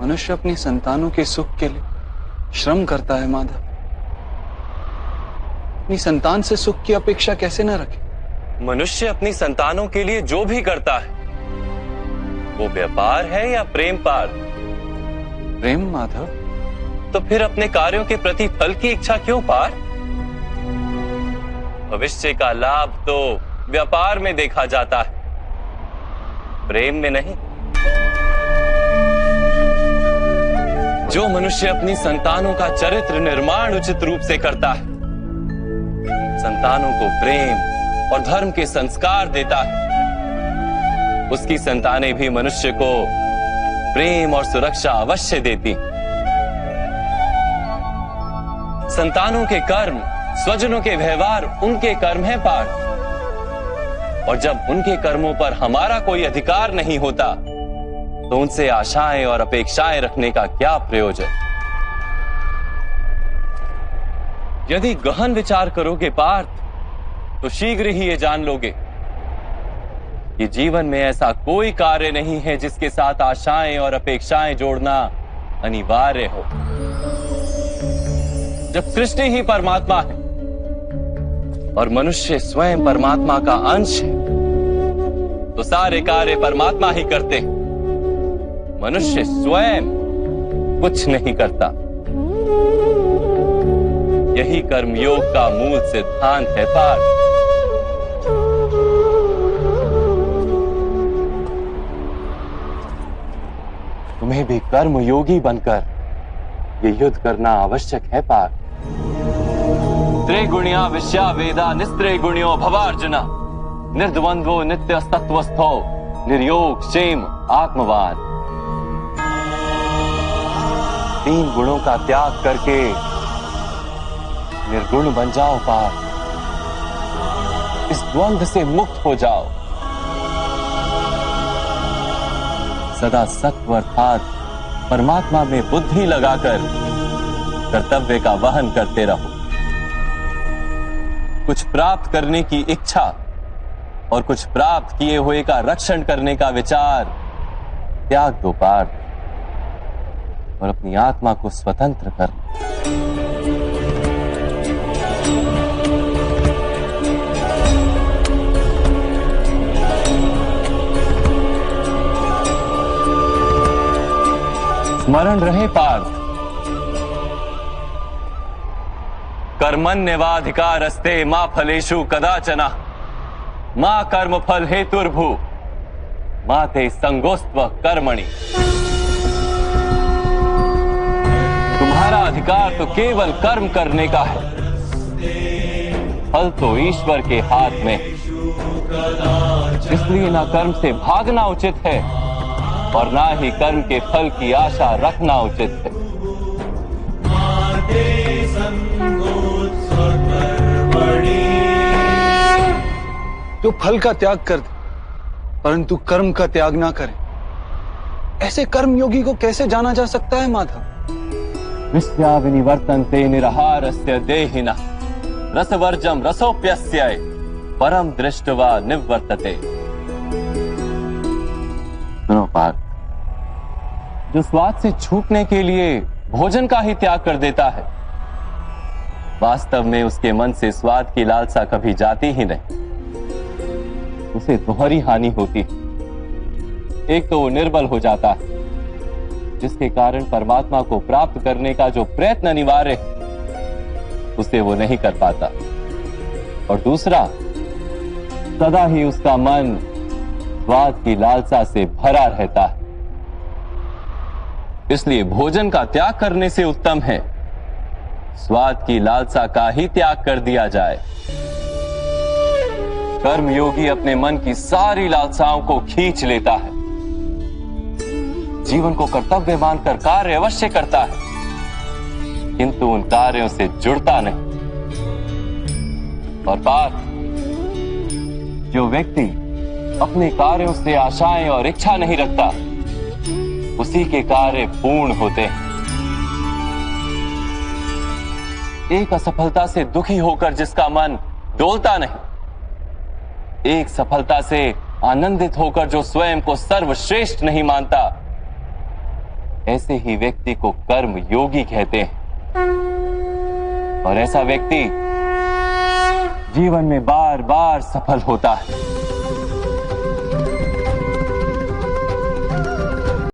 मनुष्य अपनी संतानों के सुख के लिए श्रम करता है माधव। अपनी संतान से सुख की अपेक्षा कैसे न रखे? मनुष्य अपनी संतानों के लिए जो भी करता है वो व्यापार है या प्रेम पार? प्रेम माधव। तो फिर अपने कार्यों के प्रति फल की इच्छा क्यों पार? भविष्य का लाभ तो व्यापार में देखा जाता है, प्रेम में नहीं। जो मनुष्य अपनी संतानों का चरित्र निर्माण उचित रूप से करता है, संतानों को प्रेम और धर्म के संस्कार देता है, उसकी संतानें भी मनुष्य को प्रेम और सुरक्षा अवश्य देती। संतानों के कर्म, स्वजनों के व्यवहार उनके कर्म हैं पार। और जब उनके कर्मों पर हमारा कोई अधिकार नहीं होता तो उनसे आशाएं और अपेक्षाएं रखने का क्या प्रयोजन? यदि गहन विचार करोगे पार्थ तो शीघ्र ही ये जान लोगे कि जीवन में ऐसा कोई कार्य नहीं है जिसके साथ आशाएं और अपेक्षाएं जोड़ना अनिवार्य हो। जब सृष्टि ही परमात्मा है और मनुष्य स्वयं परमात्मा का अंश है तो सारे कार्य परमात्मा ही करते हैं, मनुष्य स्वयं कुछ नहीं करता। यही कर्मयोग का मूल सिद्धांत है पार्थ। तुम्हें भी कर्मयोगी बनकर ये युद्ध करना आवश्यक है पार्थ। त्रिगुणिया विश्या वेदा निस्त्रिगुण्यो भवार्जुना निर्द्वंद्वो नित्यस्तत्वस्थो निर्योग क्षेम आत्मवान। तीन गुणों का त्याग करके निर्गुण बन जाओ पार्थ। इस द्वंद्व से मुक्त हो जाओ। सदा सत्व अर्थात परमात्मा में बुद्धि लगाकर कर्तव्य का वहन करते रहो। कुछ प्राप्त करने की इच्छा और कुछ प्राप्त किए हुए का रक्षण करने का विचार त्याग दो पार्थ और अपनी आत्मा को स्वतंत्र कर लो। स्मरण रहे पार्थ, कर्मण्यवाधिकारस्ते मा फलेषु कदाचन मां कर्म फल हेतुर्भू माते संगोस्त्व कर्मणि। तुम्हारा अधिकार तो केवल कर्म करने का है, फल तो ईश्वर के हाथ में। इसलिए ना कर्म से भागना उचित है और ना ही कर्म के फल की आशा रखना उचित है। जो फल का त्याग कर दे परंतु कर्म का त्याग ना करे, ऐसे कर्मयोगी को कैसे जाना जा सकता है माधव? विश्या विनिवर्तन्ते निराहारस्य देहिनः रसवर्जम रसोप्यस्य परम दृष्ट्वा निवर्तते। सुनो पार्थ, जो स्वाद से छूटने के लिए भोजन का ही त्याग कर देता है, वास्तव में उसके मन से स्वाद की लालसा कभी जाती ही नहीं। उसे दोहरी हानि होती है। एक तो वो निर्बल हो जाता है, जिसके कारण परमात्मा को प्राप्त करने का जो प्रयत्न अनिवार्य है उसे वो नहीं कर पाता, और दूसरा सदा ही उसका मन स्वाद की लालसा से भरा रहता है। इसलिए भोजन का त्याग करने से उत्तम है स्वाद की लालसा का ही त्याग कर दिया जाए। कर्मयोगी अपने मन की सारी लालसाओं को खींच लेता है, जीवन को कर्तव्य मानकर कार्य अवश्य करता है, किंतु उन कार्यों से जुड़ता नहीं। और पार्थ, जो व्यक्ति अपने कार्यों से आशाएं और इच्छा नहीं रखता, उसी के कार्य पूर्ण होते हैं। एक असफलता से दुखी होकर जिसका मन डोलता नहीं, एक सफलता से आनंदित होकर जो स्वयं को सर्वश्रेष्ठ नहीं मानता, ऐसे ही व्यक्ति को कर्म योगी कहते हैं। और ऐसा व्यक्ति जीवन में बार बार सफल होता है।